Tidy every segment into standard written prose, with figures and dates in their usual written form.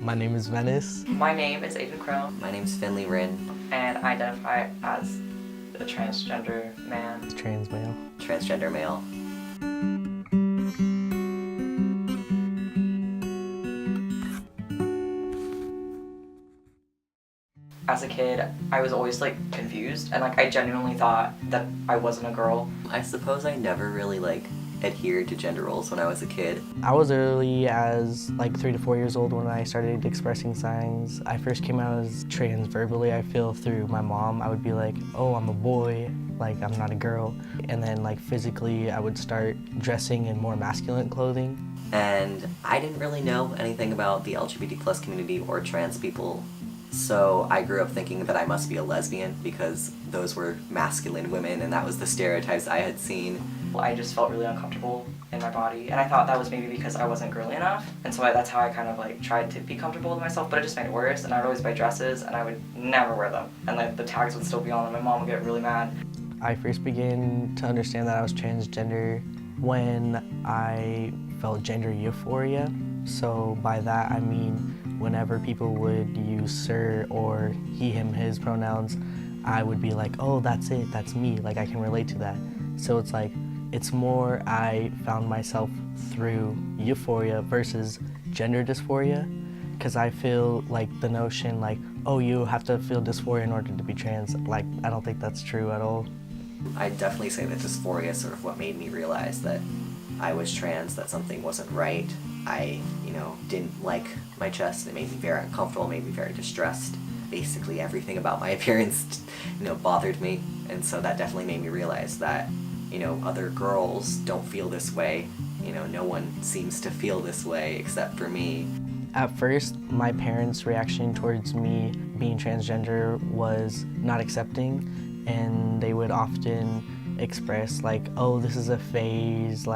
My name is Venice. My name is Aiden Krone. My name's Finnley Ryn. And I identify as a transgender man. Trans male. Transgender male. As a kid, I was always confused and I genuinely thought that I wasn't a girl. I suppose I never really adhered to gender roles when I was a kid. I was early as 3 to 4 years old when I started expressing signs. I first came out as trans verbally, I feel, through my mom. I would be like, oh, I'm a boy, I'm not a girl. And then physically, I would start dressing in more masculine clothing. And I didn't really know anything about the LGBT plus community or trans people. So I grew up thinking that I must be a lesbian because those were masculine women and that was the stereotypes I had seen. I just felt really uncomfortable in my body, and I thought that was maybe because I wasn't girly enough, and so that's how I kind of tried to be comfortable with myself, but it just made it worse, and I'd always buy dresses, and I would never wear them, and the tags would still be on them, and my mom would get really mad. I first began to understand that I was transgender when I felt gender euphoria. So by that I mean whenever people would use sir or he, him, his pronouns, I would be like, oh, that's it, that's me, I can relate to that. So it's more I found myself through euphoria versus gender dysphoria, because I feel the notion oh, you have to feel dysphoria in order to be trans, I don't think that's true at all. I'd definitely say that dysphoria is sort of what made me realize that I was trans, that something wasn't right. I, didn't like my chest. It made me very uncomfortable, made me very distressed. Basically everything about my appearance, bothered me. And so that definitely made me realize that, other girls don't feel this way. No one seems to feel this way except for me. At first, my parents' reaction towards me being transgender was not accepting, and they would often express oh, this is a phase,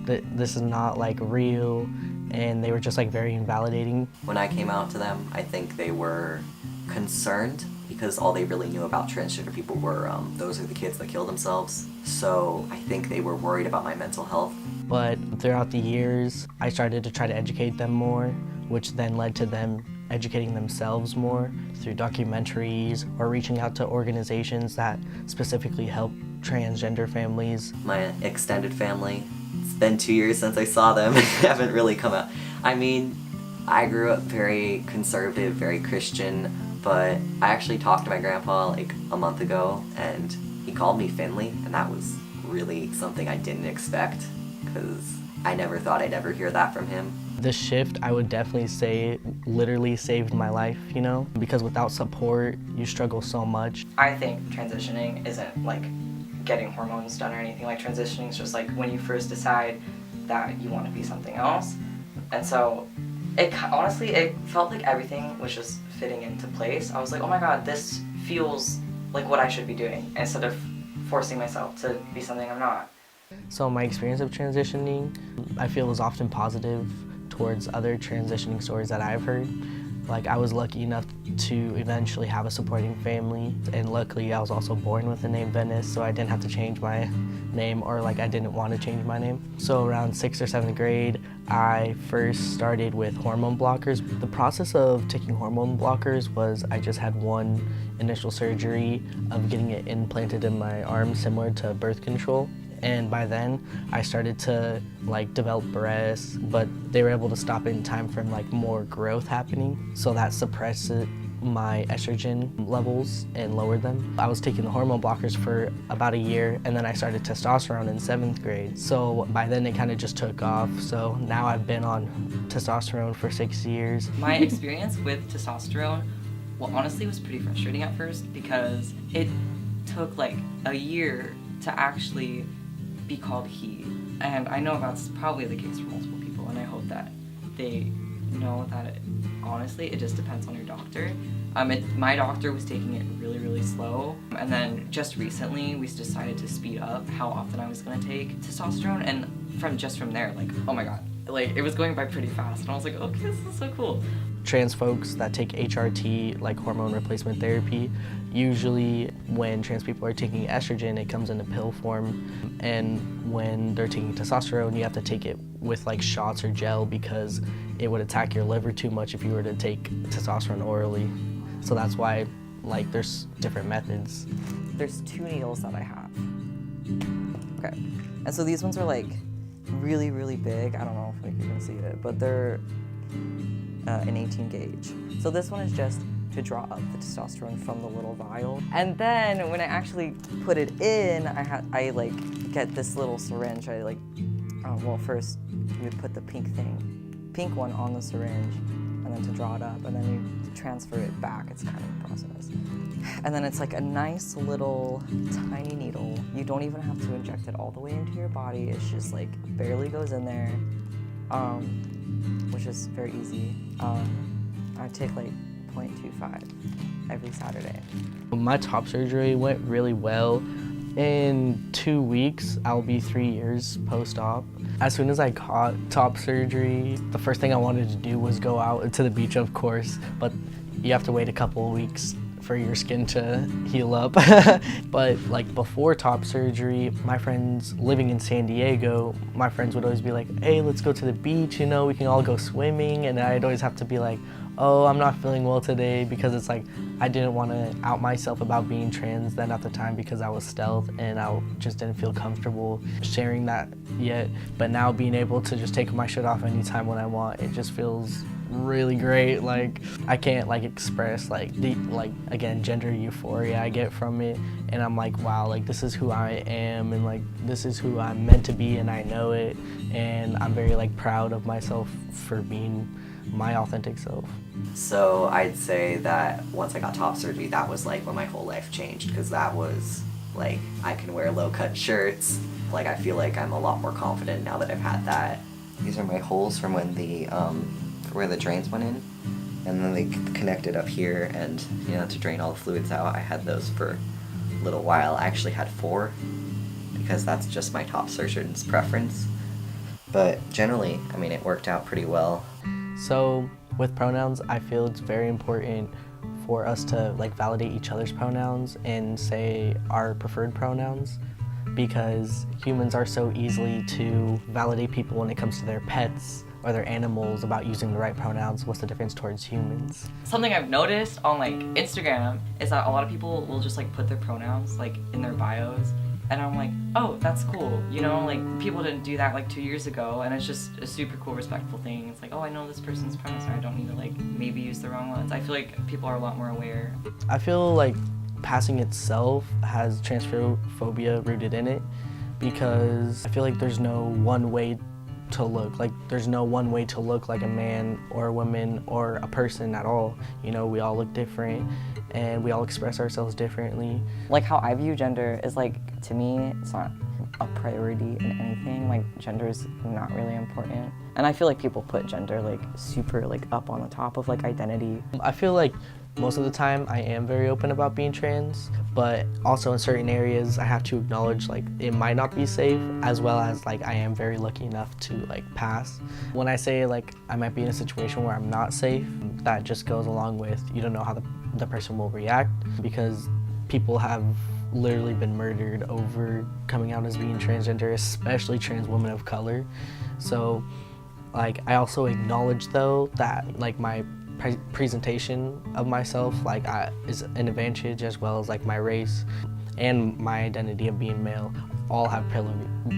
this is not real, and they were just very invalidating. When I came out to them, I think they were concerned because all they really knew about transgender people were those are the kids that kill themselves. So I think they were worried about my mental health. But throughout the years, I started to try to educate them more, which then led to them educating themselves more through documentaries or reaching out to organizations that specifically help transgender families. My extended family, it's been 2 years since I saw them. Haven't really come out. I mean, I grew up very conservative, very Christian, but I actually talked to my grandpa a month ago, and he called me Finley, and that was really something I didn't expect, because I never thought I'd ever hear that from him. The shift, I would definitely say, literally saved my life, because without support, you struggle so much. I think transitioning isn't getting hormones done or anything. Transitioning is just when you first decide that you want to be something else. And so honestly, it felt like everything was just fitting into place. I was like, oh my god, this feels like what I should be doing, instead of forcing myself to be something I'm not. So my experience of transitioning, I feel, was often positive towards other transitioning stories that I've heard. I was lucky enough to eventually have a supporting family, and luckily I was also born with the name Venice, so I didn't have to change my name, or I didn't want to change my name. So around 6th or 7th grade, I first started with hormone blockers. The process of taking hormone blockers was I just had one initial surgery of getting it implanted in my arm, similar to birth control. And by then, I started to develop breasts, but they were able to stop it in time from more growth happening. So that suppressed my estrogen levels and lowered them. I was taking the hormone blockers for about a year, and then I started testosterone in 7th grade. So by then it kind of just took off. So now I've been on testosterone for 6 years. My experience with testosterone, honestly was pretty frustrating at first, because it took a year to actually be called he. And I know that's probably the case for multiple people, and I hope that they know that honestly, it just depends on your doctor. My doctor was taking it really, really slow, and then just recently we decided to speed up how often I was going to take testosterone, and from there, oh my god, like, it was going by pretty fast, and I was like, okay, this is so cool. Trans folks that take HRT, like hormone replacement therapy, usually when trans people are taking estrogen, it comes in a pill form, and when they're taking testosterone, you have to take it with like shots or gel because it would attack your liver too much if you were to take testosterone orally. So that's why like there's different methods. There's 2 needles that I have. Okay, and so these ones are like really, really big. I don't know if like you can see it, but they're an 18 gauge. So this one is just to draw up the testosterone from the little vial. And then when I actually put it in, I like get this little syringe. I like, well, first we put the pink one on the syringe, and then to draw it up, and then you transfer it back. It's kind of a process. And then it's like a nice little tiny needle. You don't even have to inject it all the way into your body. It's just like barely goes in there, which is very easy. I take like 0.25 every Saturday. My top surgery went really well. In 2 weeks, I'll be 3 years post-op. As soon as I got top surgery, the first thing I wanted to do was go out to the beach, of course, but you have to wait a couple of weeks for your skin to heal up. But like before top surgery, my friends living in San Diego, my friends would always be like, hey, let's go to the beach, you know, we can all go swimming. And I'd always have to be like, oh, I'm not feeling well today, because it's like, I didn't want to out myself about being trans then at the time because I was stealth and I just didn't feel comfortable sharing that yet. But now being able to just take my shit off anytime when I want, it just feels really great. Like I can't like express like the again gender euphoria I get from it, and I'm like, wow, like this is who I am, and like this is who I'm meant to be, and I know it, and I'm very like proud of myself for being my authentic self. So I'd say that once I got top surgery, that was like when my whole life changed, because that was like I can wear low-cut shirts. Like I feel like I'm a lot more confident now that I've had that. These are my holes from when the where the drains went in, and then they connected up here, and you know, to drain all the fluids out. I had those for a little while. I actually had 4 because that's just my top surgeon's preference. But generally, I mean, it worked out pretty well. So with pronouns, I feel it's very important for us to like validate each other's pronouns and say our preferred pronouns, because humans are so easily to validate people when it comes to their pets or their animals about using the right pronouns. What's the difference towards humans? Something I've noticed on like Instagram is that a lot of people will just like put their pronouns like in their bios, and I'm like, oh, that's cool. You know, like people didn't do that like 2 years ago, and it's just a super cool, respectful thing. It's like, oh, I know this person's pronouns, so I don't need to like maybe use the wrong ones. I feel like people are a lot more aware. I feel like passing itself has transphobia rooted in it, because I feel like there's no one way to look. Like there's no one way to look like a man or a woman or a person at all. You know, we all look different and we all express ourselves differently. Like how I view gender is like, to me, it's not a priority in anything. Like gender is not really important. And I feel like people put gender like super like up on the top of like identity. I feel like most of the time I am very open about being trans, but also in certain areas I have to acknowledge like it might not be safe, as well as like I am very lucky enough to like pass. When I say like I might be in a situation where I'm not safe, that just goes along with you don't know how the person will react, because people have literally been murdered over coming out as being transgender, especially trans women of color. So like I also acknowledge though that like my presentation of myself like is an advantage, as well as like my race and my identity of being male all have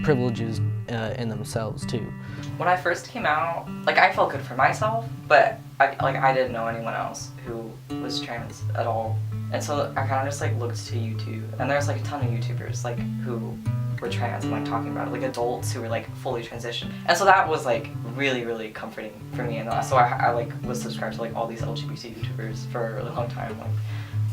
privileges in themselves too. When I first came out, like I felt good for myself, but I didn't know anyone else who was trans at all, and so I kind of just like looked to YouTube, and there's like a ton of YouTubers like who were trans and like talking about it, like adults who were like fully transitioned, and so that was like really, really comforting for me. And so I like was subscribed to like all these LGBT YouTubers for a really long time. Like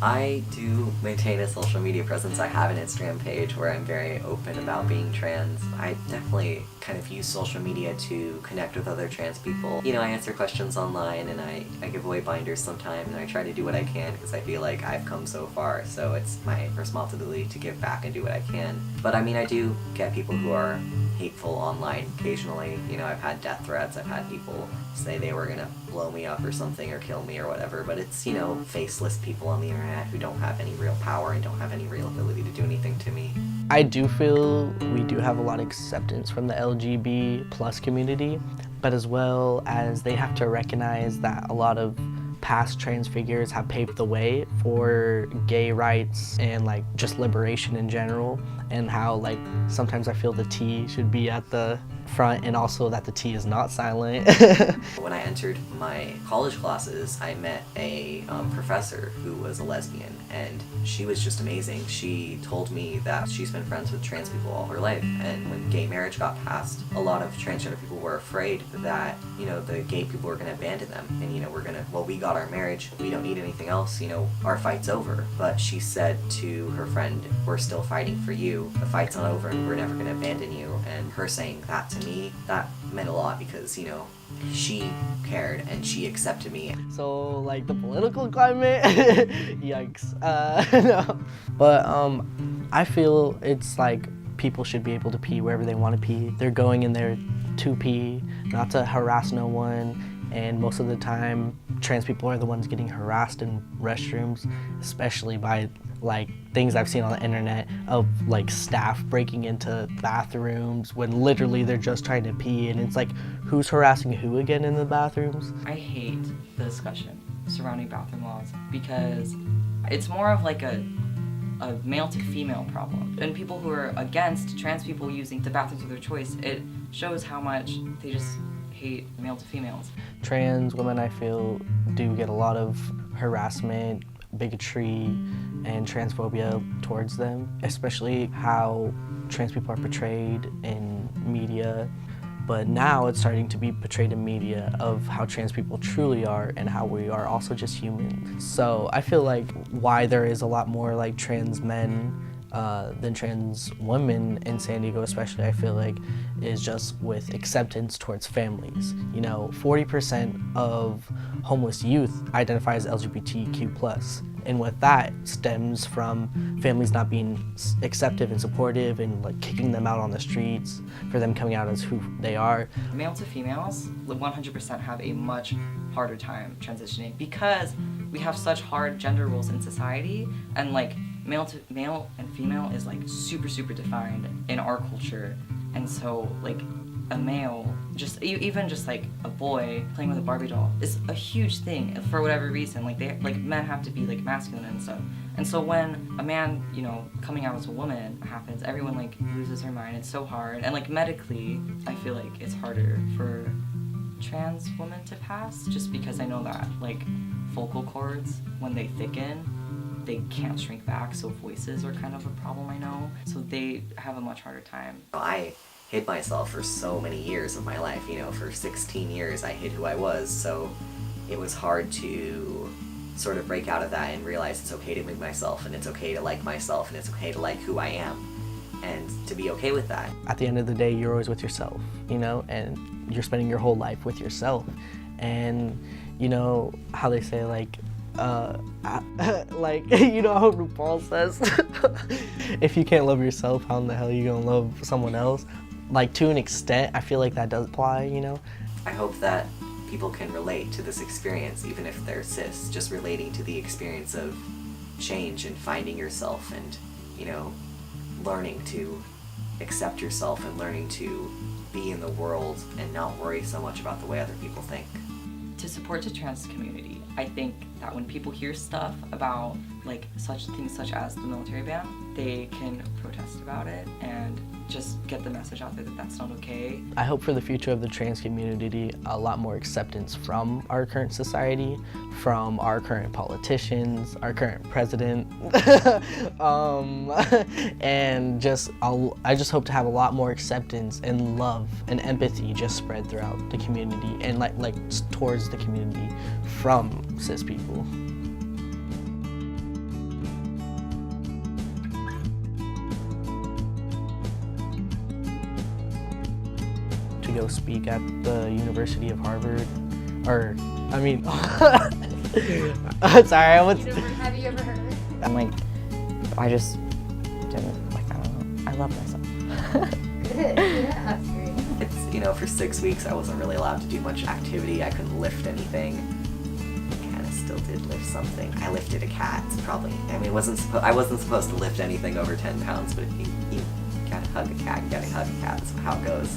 I do maintain a social media presence. I have an Instagram page where I'm very open about being trans. I definitely kind of use social media to connect with other trans people. You know, I answer questions online, and I give away binders sometimes, and I try to do what I can because I feel like I've come so far, so it's my responsibility to give back and do what I can. But I mean, I do get people who are hateful online occasionally. You know, I've had death threats, I've had people say they were gonna blow me up or something or kill me or whatever, but it's, you know, faceless people on the internet who don't have any real power and don't have any real ability to do anything to me. I do feel we do have a lot of acceptance from the LGBT plus community, but as well as they have to recognize that a lot of past trans figures have paved the way for gay rights and like just liberation in general, and how like sometimes I feel the T should be at the front and also that the T is not silent. When I entered my college classes, I met a professor who was a lesbian, and she was just amazing. She told me that she's been friends with trans people all her life, and when gay marriage got passed, a lot of transgender people were afraid that, you know, the gay people were going to abandon them, and, you know, well, we got our marriage, we don't need anything else, you know, our fight's over. But she said to her friend, we're still fighting for you, the fight's not over, and we're never going to abandon you. And her saying that to me, that meant a lot, because, you know, she cared and she accepted me. So like the political climate, yikes. No. But I feel it's like people should be able to pee wherever they want to pee. They're going in there to pee, not to harass no one. And most of the time, trans people are the ones getting harassed in restrooms, especially by like things I've seen on the internet of like staff breaking into bathrooms when literally they're just trying to pee, and it's like, who's harassing who again in the bathrooms? I hate the discussion surrounding bathroom laws because it's more of like a male to female problem. And people who are against trans people using the bathrooms of their choice, it shows how much they just hate male to females. Trans women, I feel, do get a lot of harassment, bigotry, and transphobia towards them, especially how trans people are portrayed in media. But now it's starting to be portrayed in media of how trans people truly are and how we are also just human. So I feel like why there is a lot more like trans men than trans women in San Diego especially, I feel like, is just with acceptance towards families. You know, 40% of homeless youth identify as LGBTQ+. And with that stems from families not being acceptive and supportive and like kicking them out on the streets for them coming out as who they are. Male to females 100% have a much harder time transitioning because we have such hard gender roles in society, and like male and female is like super defined in our culture. And so like a male, even just like a boy playing with a Barbie doll is a huge thing for whatever reason. Like men have to be like masculine and stuff. And so when a man, you know, coming out as a woman happens, everyone like loses their mind. It's so hard. And like medically, I feel like it's harder for trans women to pass, just because I know that like vocal cords, when they thicken, they can't shrink back, so voices are kind of a problem, I know. So they have a much harder time. I hid myself for so many years of my life, you know, for 16 years I hid who I was, so it was hard to sort of break out of that and realize it's okay to be myself, and it's okay to like myself, and it's okay to like who I am, and to be okay with that. At the end of the day, you're always with yourself, you know, and you're spending your whole life with yourself. And you know how they say like, like, you know how RuPaul says, if you can't love yourself, how in the hell are you gonna love someone else? Like, to an extent, I feel like that does apply, you know? I hope that people can relate to this experience, even if they're cis, just relating to the experience of change and finding yourself and, you know, learning to accept yourself and learning to be in the world and not worry so much about the way other people think. To support the trans community, I think that when people hear stuff about like such things such as the military ban, they can protest about it and just get the message out there that that's not okay. I hope for the future of the trans community, a lot more acceptance from our current society, from our current politicians, our current president, and I just hope to have a lot more acceptance and love and empathy just spread throughout the community and like towards the community from cis people. To go speak at the University of Harvard, or I mean, sorry, I was. Have you ever heard? I'm like, I just didn't, like, I don't know, I love myself. Good, yeah. you know, for 6 weeks I wasn't really allowed to do much activity. I couldn't lift anything. I kind of still did lift something. I lifted a cat. It's probably, I mean, I wasn't supposed to lift anything over 10 pounds, but you gotta hug a cat, you gotta hug a cat. That's how it goes.